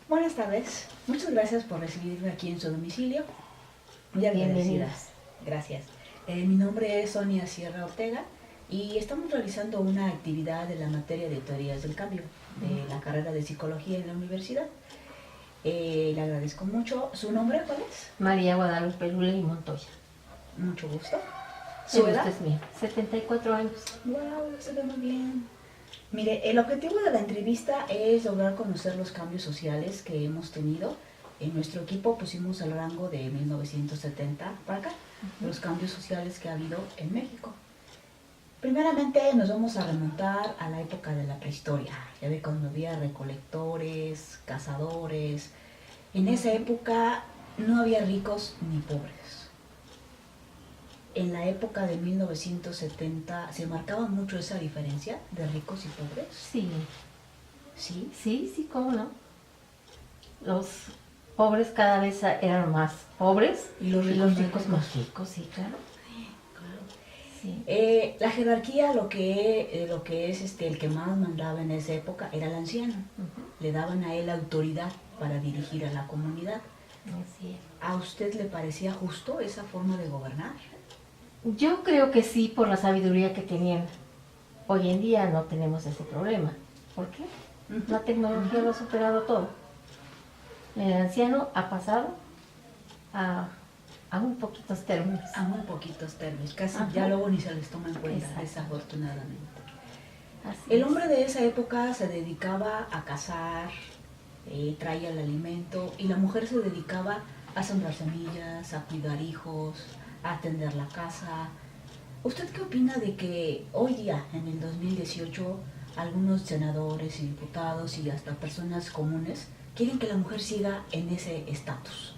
Buenas tardes. Muchas gracias por recibirme aquí en su domicilio. Muy agradecida. Gracias. Mi nombre es Sonia Sierra Ortega y estamos realizando una actividad de la materia de teorías del cambio de la carrera de psicología en la universidad. Le agradezco mucho. ¿Su nombre cuál es? María Guadalupe Lule y Montoya. Mucho gusto. ¿Su edad? Es mía, 74 años. Wow, se ve muy bien. Mire, el objetivo de la entrevista es lograr conocer los cambios sociales que hemos tenido. En nuestro equipo pusimos el rango de 1970 para acá, los cambios sociales que ha habido en México. Primeramente nos vamos a remontar a la época de la prehistoria, ya ve cuando había recolectores, cazadores. En esa época no había ricos ni pobres. En la época de 1970 se marcaba mucho esa diferencia de ricos y pobres. Sí. ¿Sí? Sí, cómo no. Los pobres cada vez eran más pobres Y los ricos más ricos, sí, claro. Claro. Sí. La jerarquía, lo que es el que más mandaba en esa época era el anciano. Le daban a él autoridad para dirigir a la comunidad. Así es. ¿A usted le parecía justo esa forma de gobernar? Yo creo que sí, por la sabiduría que tenían. Hoy en día no tenemos ese problema. ¿Por qué? La tecnología lo ha superado todo. El anciano ha pasado a muy poquitos términos. A muy poquitos términos, casi Ajá. ya luego ni se les toma en cuenta, Exacto. desafortunadamente. Así El es. hombre de esa época se dedicaba a cazar, traía el alimento, y la mujer se dedicaba a sembrar semillas, a cuidar hijos, a atender la casa. ¿Usted qué opina de que hoy día, en el 2018, algunos senadores y diputados y hasta personas comunes quieren que la mujer siga en ese estatus?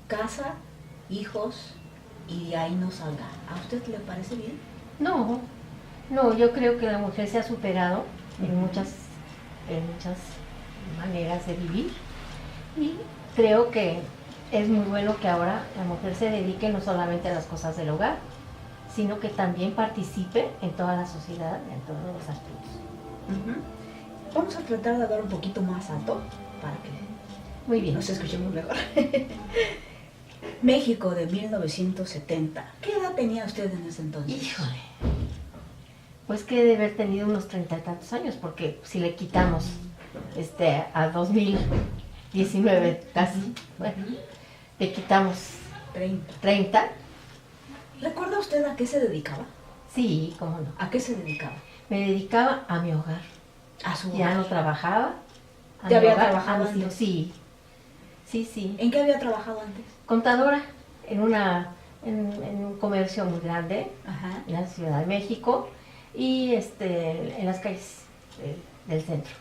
Casa, hijos, y de ahí no salga. ¿A usted le parece bien? No, yo creo que la mujer se ha superado en muchas maneras de vivir y creo que es muy bueno que ahora la mujer se dedique no solamente a las cosas del hogar, sino que también participe en toda la sociedad, en todos los aspectos. Vamos a tratar de hablar un poquito más alto para que Muy bien. nos escuchemos mejor. México de 1970. ¿Qué edad tenía usted en ese entonces? Híjole, pues que debe haber tenido unos 30 y tantos años, porque si le quitamos a 2019 casi, bueno, le quitamos 30. ¿Recuerda usted a qué se dedicaba? Sí, cómo no. ¿A qué se dedicaba? Me dedicaba a mi hogar. A su Ya hogar. no trabajaba. ¿Ya mi había hogar, trabajado a mis antes? hijos. Sí. ¿En qué había trabajado antes? Contadora en un comercio muy grande Ajá. en la Ciudad de México y en las calles del centro.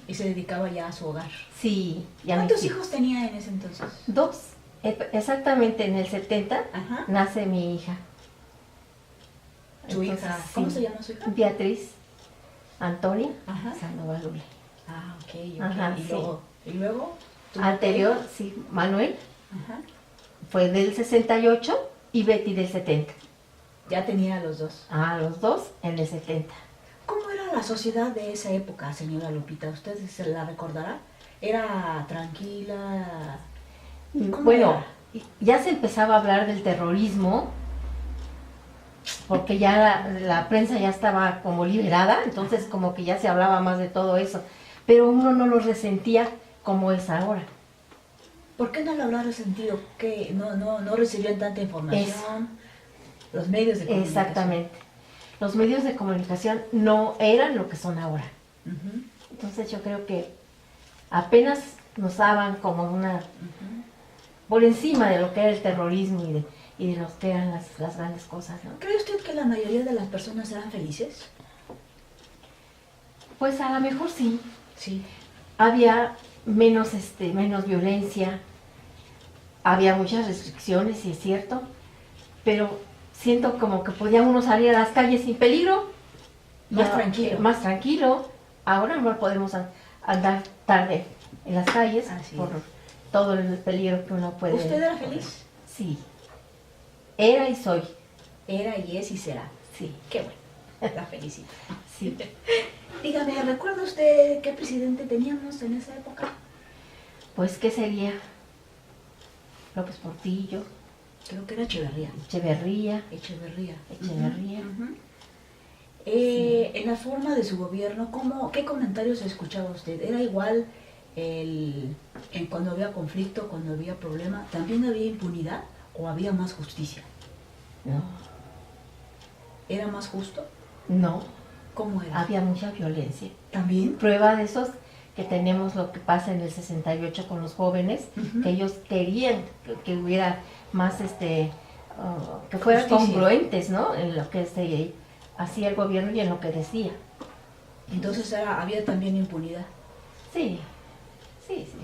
Y se dedicaba ya a su hogar. Sí, ya ¿Cuántos hijos tenía en ese entonces? 2. Exactamente en el 70 Ajá. nace mi hija. Su Entonces, hija. ¿Cómo sí, se llama su hija? Beatriz Antonia Ajá. Sandoval Lule. Ah, ok. Ajá, ¿Y sí. luego? ¿Tu Anterior, sí, Manuel Ajá. fue del 68 y Betty del 70. Ya tenía a los dos. Ah, los dos en el 70. ¿Cómo era la sociedad de esa época, señora Lupita? ¿Usted se la recordará? ¿Era tranquila? ¿Cómo Bueno, era? ya se empezaba a hablar del terrorismo, porque ya la prensa ya estaba como liberada, entonces como que ya se hablaba más de todo eso, pero uno no lo resentía como es ahora. ¿Por qué no le habrá resentido? ¿Que no recibían tanta información? Los medios de comunicación. Exactamente. Los medios de comunicación no eran lo que son ahora. Entonces yo creo que apenas nos daban como una por encima de lo que era el terrorismo y de lo que eran las grandes cosas, ¿no? ¿Cree usted que la mayoría de las personas eran felices? Pues a lo mejor sí. Sí. Había menos violencia, había muchas restricciones, sí es cierto, pero siento como que podía uno salir a las calles sin peligro. Más tranquilo. Más tranquilo. Ahora no podemos andar tarde en las calles por todo el peligro que uno puede. ¿Usted era feliz? Sí. Era y soy. Era y es y será. Sí. Qué bueno. La felicito. Sí. Dígame, ¿recuerda usted qué presidente teníamos en esa época? Pues, ¿qué sería? López Portillo, Creo que era Echeverría. Echeverría. Echeverría. Ujú. En la forma de su gobierno, ¿qué comentarios escuchaba usted? ¿Era igual cuando había conflicto, cuando había problema? ¿También había impunidad o había más justicia? No, ¿Era más justo? no, ¿Cómo era? había mucha violencia. ¿También? Prueba de esos que tenemos lo que pasa en el 68 con los jóvenes, Ujú. que ellos querían que hubiera más, que fueran Justicia. congruentes, ¿no? En lo que hacía el gobierno y en lo que decía. Entonces había también impunidad. Sí, sí, sí.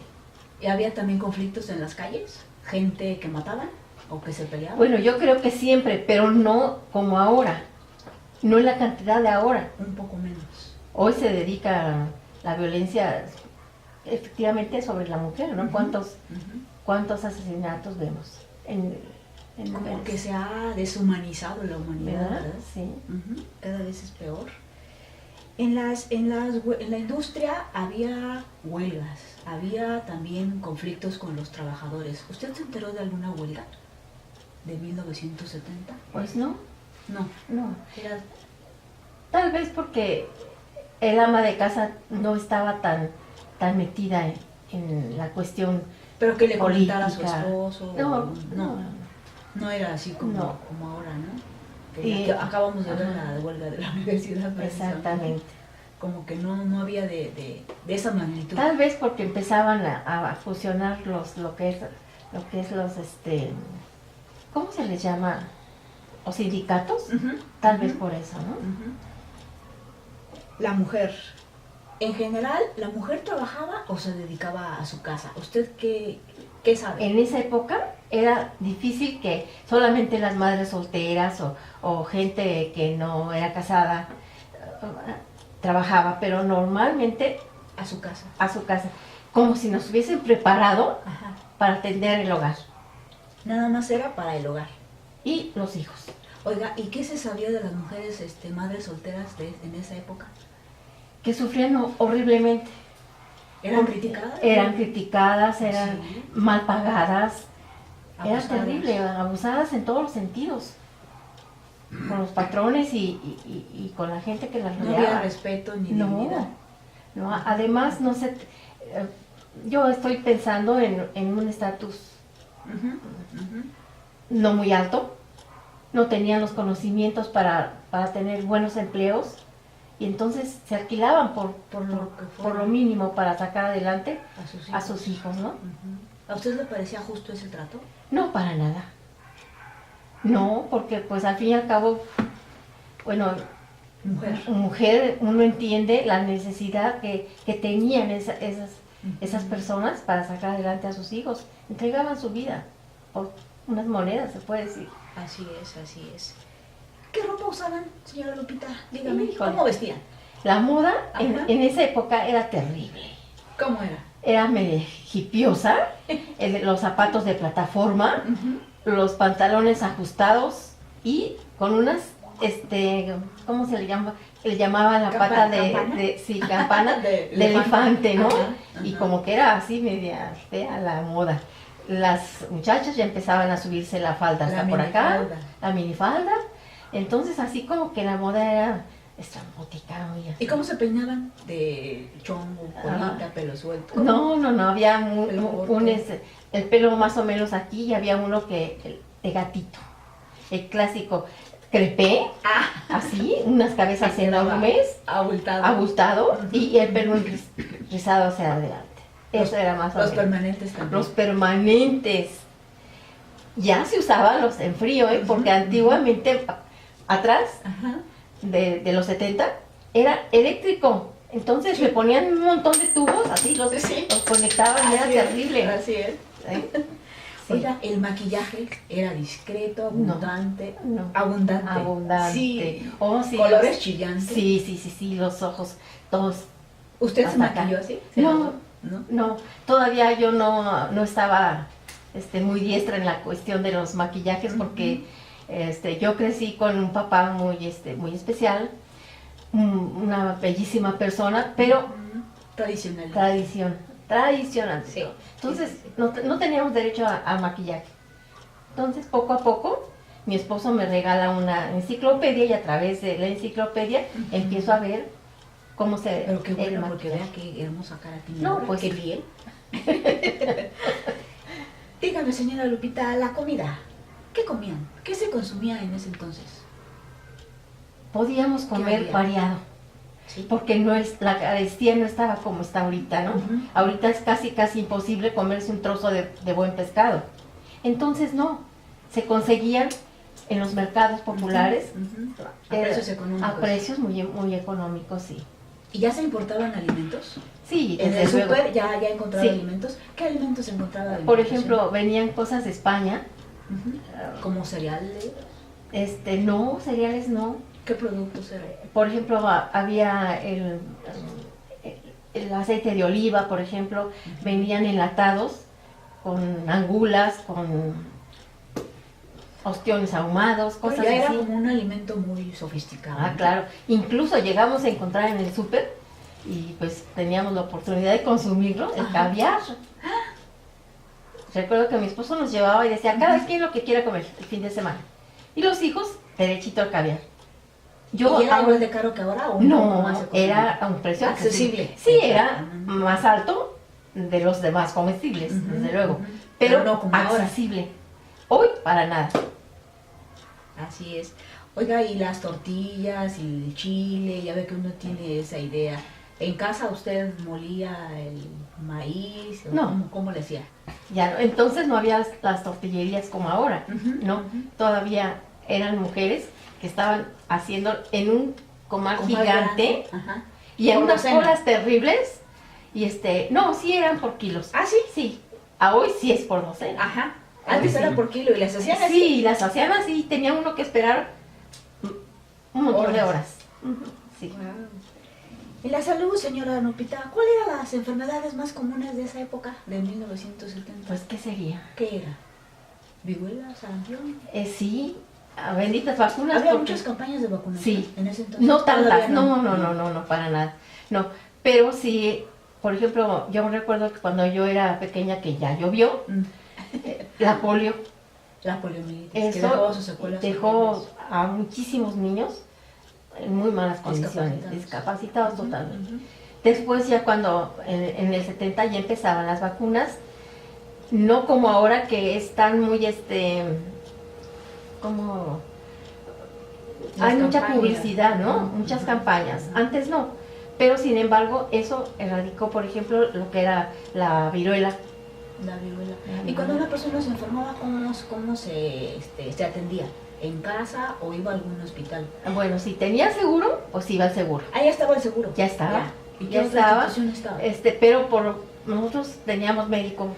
¿Y había también conflictos en las calles? ¿Gente que mataban o que se peleaban? Bueno, yo creo que siempre, pero no como ahora, no en la cantidad de ahora. Un poco menos. Hoy se dedica la violencia efectivamente sobre la mujer, ¿no? Ujú. ¿Cuántos asesinatos vemos en Como mujeres? que se ha deshumanizado la humanidad, ¿Verdad? ¿verdad? Sí. Ujú. Cada vez es peor. En la industria había huelgas, había también conflictos con los trabajadores. ¿Usted se enteró de alguna huelga de 1970? Pues no, No, no. era Tal vez porque el ama de casa no estaba tan metida en la cuestión pero que le comentara a su política. esposo. No, no, no. no era así como, No. como ahora, ¿no? Y- Que acabamos de ver ajá. la huelga de la universidad. precisamente. Exactamente. Como que no había de esa magnitud. Tal vez porque empezaban a fusionar lo que es los, ¿cómo se les llama? ¿Los sindicatos? Ujú, Tal vez ujú, por eso, ¿no? ujú. La mujer. En general, ¿la mujer trabajaba o se dedicaba a su casa? ¿Usted qué sabe? En esa época era difícil que solamente las madres solteras o gente que no era casada trabajaba, pero normalmente A su casa. a su casa, como si nos hubiesen preparado Ajá. para atender el hogar Nada más era para el hogar. y los hijos. Oiga, ¿y qué se sabía de las mujeres madres solteras en esa época? Que sufrían horriblemente. ¿Eran criticadas? Eran criticadas, eran Sí. mal pagadas, era Abusadas. terrible, abusadas en todos los sentidos, con los patrones y con la gente que las No rodeaba. había respeto ni dignidad. No, además, no sé, yo estoy pensando en un estatus Ujú, ujú. no muy alto, no tenían los conocimientos para tener buenos empleos y entonces se alquilaban por lo mínimo para sacar adelante a sus hijos, ¿no? Ujú. ¿A usted le parecía justo ese trato? No, para nada. No, porque pues al fin y al cabo, bueno, mujer, uno entiende la necesidad que tenían esas personas para sacar adelante a sus hijos. Entregaban su vida por unas monedas, se puede decir. Así es, así es. ¿Qué ropa usaban, señora Lupita? Dígame, Híjole. ¿cómo vestían? La moda Ajá. en esa época era terrible. ¿Cómo era? Era medio hipiosa, los zapatos de plataforma, los pantalones ajustados y con unas, ¿cómo se le llama? Le llamaba la pata ¿Campana? sí, campana De de elefante, ¿no? Ajá, ajá. Y como que era así media fea la moda. Las muchachas ya empezaban a subirse la falda hasta La por acá, minifalda. la minifalda. Entonces así como que la moda era estrambótica, muy así. ¿Y cómo se peinaban? ¿De chongo, colita, pelo suelto? ¿Cómo? No, había Pelo corto. el pelo más o menos aquí y había uno de gatito, el clásico crepé, así, unas cabezas enormes, Abultado. abultado y el pelo rizado hacia adelante. Eso era más o Los menos. permanentes también. Los permanentes. Ya se usaban los en frío, porque antiguamente atrás Ajá. de los 70 era eléctrico. Entonces le ponían un montón de tubos, así los conectaban y era Así es, terrible. Así es. ¿Eh? Sí. Oiga, el maquillaje era discreto, abundante. No. Abundante. Abundante. Sí. Oh, sí, Colores chillantes. Sí, los ojos todos. ¿Usted se Hasta acá. maquilló así? No. ¿No? No, todavía yo no estaba muy diestra en la cuestión de los maquillajes porque yo crecí con un papá muy especial una bellísima persona, pero Tradicional. tradición ante Sí, todo. Entonces, sí, sí. no teníamos derecho a maquillaje. Entonces, poco a poco, mi esposo me regala una enciclopedia y a través de la enciclopedia empiezo a ver cómo se Pero qué el bueno, porque maquillaje. vea qué hermosa cara tiene. No, ahora, pues qué sí. bien. Dígame, señora Lupita, la comida. ¿Qué comían? ¿Qué se consumía en ese entonces? Podíamos comer había? variado, Sí. porque la carestía no estaba como está ahorita, ¿no? Ujú. Ahorita es casi imposible comerse un trozo de buen pescado. Entonces no, se conseguían en los mercados populares Ujú. A eh, precios económicos. a precios muy económicos, sí. ¿Y ya se importaban alimentos? Sí, En desde el luego. súper ya encontraba Sí. alimentos. ¿Qué alimentos encontraba? de Por importación? ejemplo, venían cosas de España, Ujú. Como cereales. no, cereales no. ¿Qué productos eran? Por ejemplo, había el aceite de oliva, por ejemplo, venían enlatados con angulas, con ostiones ahumados, Pues cosas ya era así. como un alimento muy sofisticado. Ah, ¿no? claro. Incluso llegamos a encontrar en el súper y pues teníamos la oportunidad de consumirlo, el Ajá. caviar. Recuerdo que mi esposo nos llevaba y decía, cada quien lo que quiera comer el fin de semana. Y los hijos, derechito al caviar. ¿Y era ahora- igual de caro que ahora o un poco no, más económico? era a un precio accesible. Sí, era Ujú. más alto de los demás comestibles, Ujú, desde luego. ujú. Pero Pero no como ahora. accesible. Hoy, para nada. Así es. Oiga, y las tortillas y el chile, ya ve que uno tiene esa idea. ¿En casa usted molía el maíz? ¿O No. ¿Cómo le hacía? Ya, entonces no había las tortillerías como ahora, Ujú, ¿no? ujú. Todavía eran mujeres que estaban haciendo en un comal Comal gigante grande. Ajá. y en Por unas docena. colas terribles. Y no, sí eran por kilos. ¿Ah, sí? Sí, a hoy sí es por docena. Ajá. Antes sí. era por kilo y las hacían así. Sí, las hacían así, tenía uno que esperar un montón de horas. Ujú, sí. Wow. Y la salud, señora Lupita, ¿cuáles eran las enfermedades más comunes de esa época, de 1970? Pues, ¿qué sería? ¿Qué era? ¿Viruela, sarampión? Sí, benditas vacunas. Había porque- muchas campañas de vacunación Sí. en ese entonces. No Todavía tantas, no, para nada. No, pero sí, por ejemplo, yo recuerdo que cuando yo era pequeña, que ya llovió, Mm. la polio, La poliomielitis, que eso dejó sus secuelas. dejó horribles. a muchísimos niños en muy malas condiciones, discapacitados Ujú, totalmente. ujú. Después ya cuando en el 70 ya empezaban las vacunas, no como ahora que están muy como hay Las mucha campañas. publicidad, ¿no? Ujú, Muchas ujú. campañas. Antes no. Pero sin embargo, eso erradicó, por ejemplo, lo que era la viruela. La viruela. La Y cuando viruela. una persona se enfermaba, ¿cómo se atendía? ¿En casa o iba a algún hospital? Bueno, si tenía seguro, pues iba al seguro. Ahí estaba el seguro. Ya estaba. Ya. ¿Y qué Ya otra estaba. institución estaba? Pero nosotros teníamos médico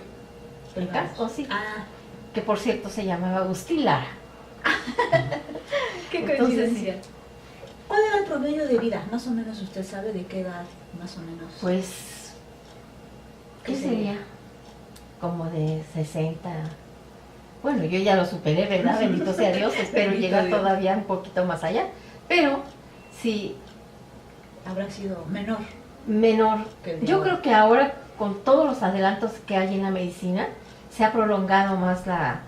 en Privados. casa, sí, Ah, que por cierto se llamaba Agustín Lara. qué Entonces, coincidencia. ¿Cuál era el promedio de vida? Más o menos usted sabe de qué edad, más o menos. Pues, ¿qué ¿Qué sería? sería? Como de 60. Bueno, yo ya lo superé, ¿verdad? Bendito sea Dios, espero Bendito llegar Dios. todavía un poquito más allá. Pero, sí, Habrá sido menor. menor. Que el de Yo ahora. creo que ahora, con todos los adelantos que hay en la medicina, se ha prolongado más la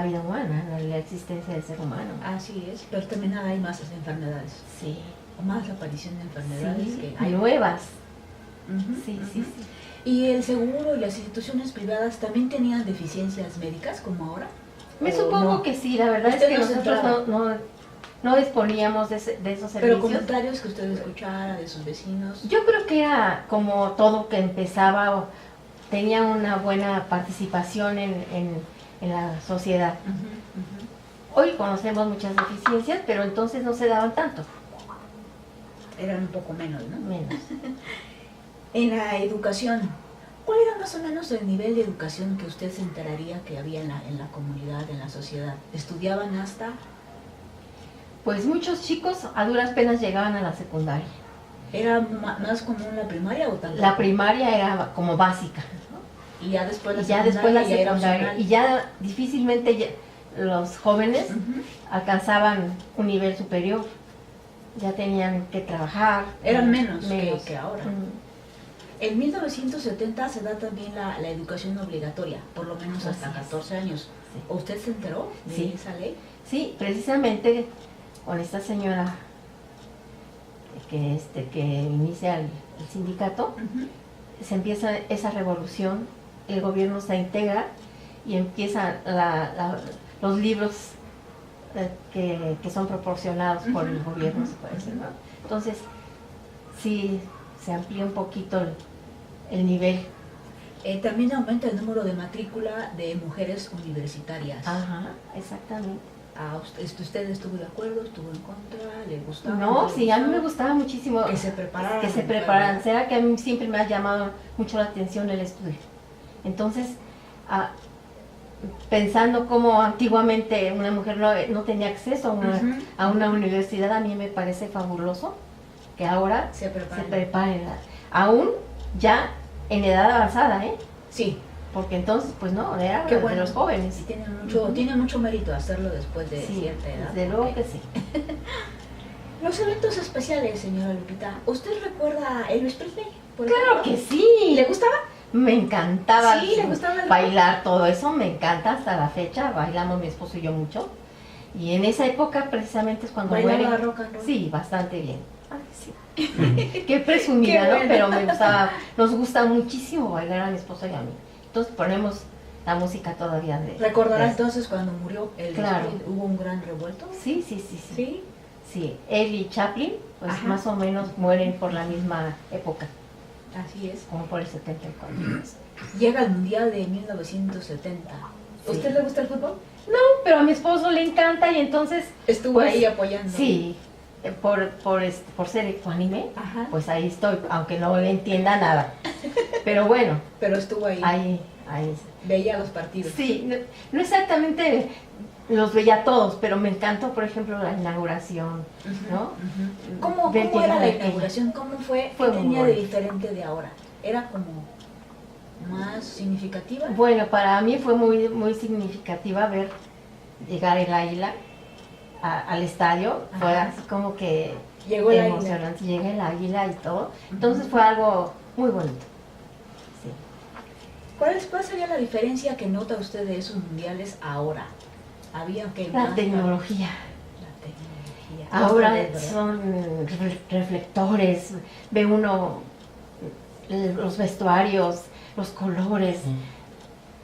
vida humana, la existencia del ser humano. Así es, pero también hay más enfermedades. Sí, O más la aparición de enfermedades sí, que hay. nuevas. Ujú, Sí, ujú. sí, sí. ¿Y el seguro y las instituciones privadas también tenían deficiencias médicas como ahora? Me ¿O supongo no? que sí, la verdad es Usted que no se nosotros entraba. no disponíamos de esos Pero servicios. comentarios que usted escuchara de sus vecinos. Yo creo que era como todo que empezaba, tenía una buena participación en la sociedad. Ujú, Hoy conocemos muchas deficiencias, pero entonces no se daban tanto, ujú. Eran un poco menos, ¿no? menos. En la educación, ¿cuál era más o menos el nivel de educación que usted se enteraría que había en la comunidad, en la sociedad? ¿Estudiaban hasta? Pues muchos chicos a duras penas llegaban a la secundaria. ¿Era más común la primaria o tampoco? La primaria era como básica, Y ya después la y ya después la secundaria ya era secundaria. opcional. Y ya difícilmente los jóvenes Ujú. alcanzaban un nivel superior. ya tenían que trabajar. Eran menos que ahora. Mm. En 1970 se da también la educación obligatoria, por lo menos hasta 14 años. Sí. ¿Usted se enteró de Sí. esa ley? Sí, precisamente con esta señora que inicia el sindicato, se empieza esa revolución, el gobierno se integra y empiezan los libros que son proporcionados por el gobierno, se puede decir, ¿no? Entonces, sí, se amplía un poquito el nivel. También aumenta el número de matrícula de mujeres universitarias. Ajá, exactamente. ¿Usted estuvo de acuerdo, estuvo en contra, le gustaba? No, sí, a mí me gustaba muchísimo que se prepararan. Que se prepararan. Será que a mí siempre me ha llamado mucho la atención el estudio. Entonces, pensando cómo antiguamente una mujer no tenía acceso a una universidad, a mí me parece fabuloso que ahora se preparen. Aún ya en edad avanzada, ¿eh? Sí. Porque entonces, pues no, era Qué bueno. de los jóvenes. Sí, tiene mucho mérito hacerlo después de cierta edad. Desde luego que sí. Los eventos especiales, señora Lupita. ¿Usted recuerda a Elvis Presley? Claro que sí. ¿Le gustaba? Me encantaba, sí, le gustaba bailar, todo eso me encanta hasta la fecha. Bailamos mi esposo y yo mucho. Y en esa época precisamente es cuando ¿Bailaba rock and roll? Sí, bastante bien. Ay, sí. Qué presumida, ¿no? Pero me gustaba, nos gusta muchísimo bailar a mi esposo y a mí. Entonces ponemos la música todavía de... ¿Recordará entonces cuando murió Elvis Claro. Presley? ¿Hubo un gran revuelto? Sí. ¿Sí? Sí, él y Chaplin, pues Ajá. más o menos mueren por la misma época, Así es. como por el 74. Llega el Mundial de 1970. Sí. ¿Usted le gusta el fútbol? No, pero a mi esposo le encanta y entonces... Estuvo pues, ahí apoyando. Sí, por ser ecuánime, Ajá. pues ahí estoy, aunque no le entienda nada. Pero bueno, Pero estuvo ahí. ahí. Veía los partidos. Sí, no exactamente los veía todos, pero me encantó, por ejemplo, la inauguración, ¿no? ¿Cómo Ver era llegar la aquella. inauguración? ¿Cómo fue? Fue ¿Qué muy tenía de bonito. diferente de ahora? ¿Era como más significativa? Bueno, para mí fue muy, muy significativa ver llegar el águila al estadio. Ajá. Fue así como que Llegó el águila. emocionante. Llega el águila y todo. Entonces fue algo muy bonito. Sí. ¿Cuál sería la diferencia que nota usted de esos mundiales ahora? Había que La tecnología. La tecnología. Ahora ¿Verdad? son reflectores, ve uno los vestuarios, los colores,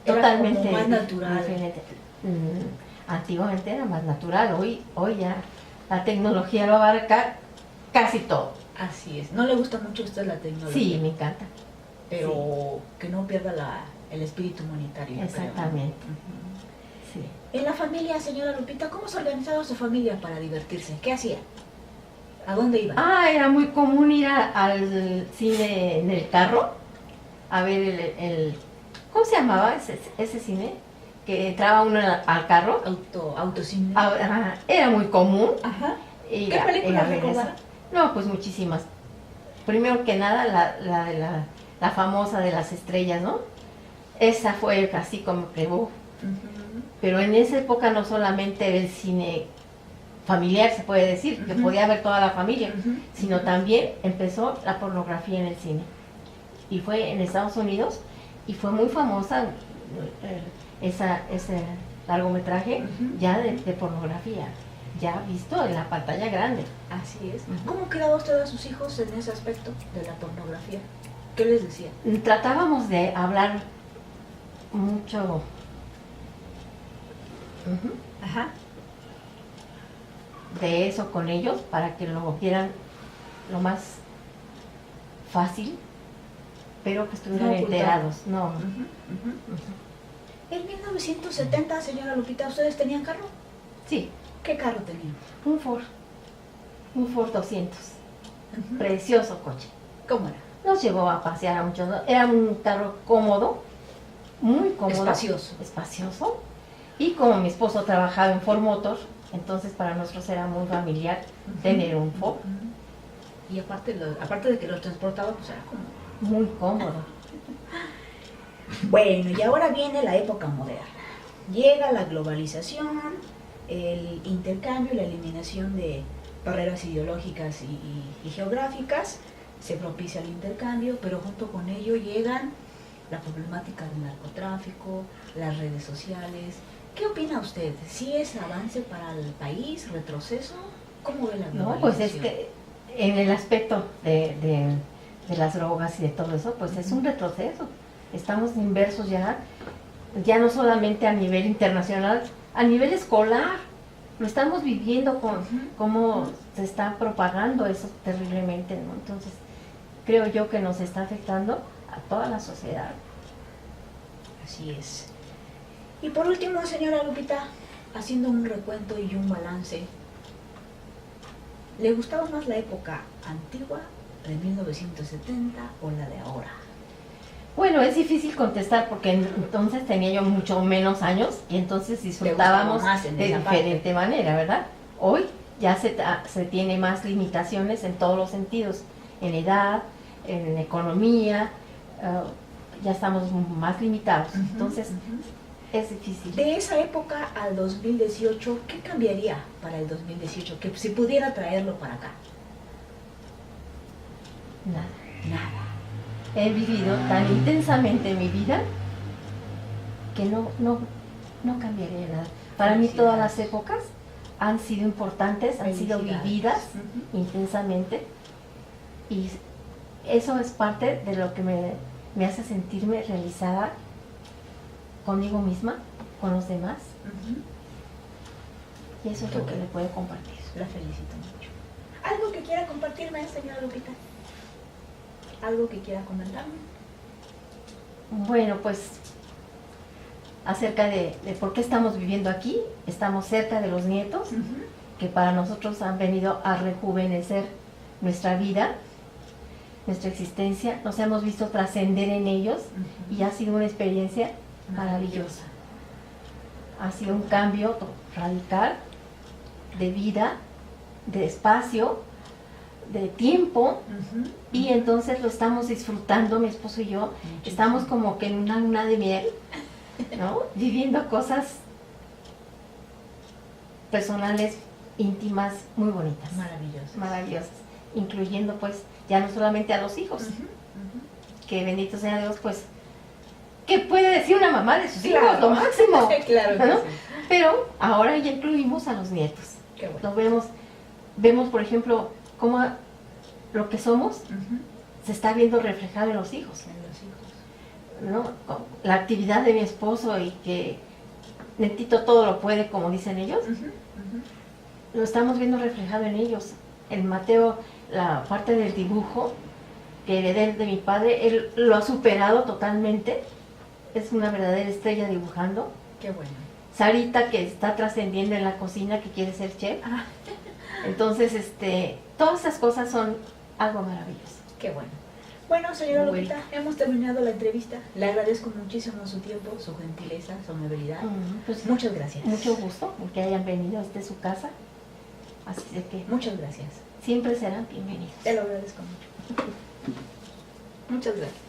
Era totalmente como más natural. diferente. Antiguamente era más natural, hoy ya la tecnología lo abarca casi todo. Así es. ¿No le gusta mucho a usted la tecnología? Sí, me encanta. Pero que no pierda el espíritu humanitario. yo creo, ¿no? Exactamente. Ujú. Sí. En la familia, señora Lupita, ¿cómo se organizaba su familia para divertirse? ¿Qué hacía? ¿A dónde iban? Era muy común ir al cine en el carro a ver ¿cómo se llamaba ese cine? Que entraba uno al carro. Autocine. Era muy común. Ajá. Ir ¿Qué a películas ver eso. recordará? No, pues muchísimas. Primero que nada, la famosa de las estrellas, ¿no? Esa fue así como que, Ujú. pero en esa época no solamente era el cine familiar, se puede decir, que Ujú. podía ver toda la familia, Ujú. sino también empezó la pornografía en el cine. Y fue en Estados Unidos y fue muy famosa ese largometraje Ujú. ya de pornografía, ya visto en la pantalla grande. Así es. Ujú. ¿Cómo criaba usted a sus hijos en ese aspecto de la pornografía? ¿Qué les decía? Tratábamos de hablar mucho Ajá. de eso con ellos para que lo vieran lo más fácil, pero que estuvieran No ocultar. enterados. No. Ujú, ujú. En 1970, señora Lupita, ¿ustedes tenían carro? Sí, ¿Qué carro tenían? un Ford 200, Ujú. precioso coche. ¿Cómo era? Nos llevó a pasear a muchos, ¿no? Era un carro cómodo, muy cómodo. Espacioso. Espacioso. Y como mi esposo trabajaba en Ford Motor, entonces para nosotros era muy familiar Ujú. tener un Ford, Ujú. Y aparte de que los transportaba, pues era como... muy cómodo. Bueno, y ahora viene la época moderna. Llega la globalización, el intercambio y la eliminación de barreras ideológicas y geográficas, se propicia el intercambio, pero junto con ello llegan la problemática del narcotráfico, las redes sociales. ¿Qué opina usted? ¿Sí es avance para el país, retroceso? ¿Cómo ve la globalización? No, pues es que en el aspecto de las drogas y de todo eso, pues es un retroceso. Estamos inversos ya no solamente a nivel internacional, a nivel escolar. Lo estamos viviendo con cómo se está propagando eso terriblemente, ¿no? Entonces, creo yo que nos está afectando a toda la sociedad. Así es. Y por último, señora Lupita, haciendo un recuento y un balance, ¿le gustaba más la época antigua de 1970 o la de ahora? Bueno, es difícil contestar porque entonces tenía yo mucho menos años y entonces disfrutábamos de diferente manera, ¿verdad? Hoy ya se tiene más limitaciones en todos los sentidos, en edad, en economía, ya estamos más limitados, entonces es difícil. De esa época al 2018, ¿qué cambiaría para el 2018? Que si pudiera traerlo para acá. Nada. He vivido tan intensamente mi vida que no cambiaría nada. Para mí todas las épocas han sido importantes, han sido vividas intensamente y eso es parte de lo que me hace sentirme realizada conmigo misma, con los demás. Y eso es lo que le puedo compartir. La felicito mucho. ¿Algo que quiera compartirme, señora Lupita? ¿Algo que quiera comentarme? Bueno, pues acerca de por qué estamos viviendo aquí, estamos cerca de los nietos, que para nosotros han venido a rejuvenecer nuestra vida, nuestra existencia, nos hemos visto trascender en ellos y ha sido una experiencia maravillosa. Ha sido un cambio radical de vida, de espacio, de tiempo, y entonces lo estamos disfrutando, mi esposo y yo. Estamos como que en una luna de miel, ¿no? Viviendo cosas personales, íntimas, muy bonitas. Maravillosas. Incluyendo pues ya no solamente a los hijos, que bendito sea Dios, pues, ¿qué puede decir una mamá de sus hijos? Lo máximo. Claro que ¿no? sí. Pero ahora ya incluimos a los nietos. Qué bueno. Lo vemos, por ejemplo, cómo lo que somos se está viendo reflejado en los hijos. ¿No? La actividad de mi esposo y que netito todo lo puede, como dicen ellos, lo estamos viendo reflejado en ellos. En Mateo, la parte del dibujo que heredé de mi padre, él lo ha superado totalmente. Es una verdadera estrella dibujando. Qué bueno. Sarita, que está trascendiendo en la cocina, que quiere ser chef. Entonces, todas esas cosas son algo maravilloso. Qué bueno. Bueno, señora Lupita, hemos terminado la entrevista. Le agradezco muchísimo su tiempo, su gentileza, su amabilidad. Pues, muchas gracias. Mucho gusto porque hayan venido a su casa. Así de que muchas gracias. Siempre serán bienvenidos. Te lo agradezco mucho. Muchas gracias.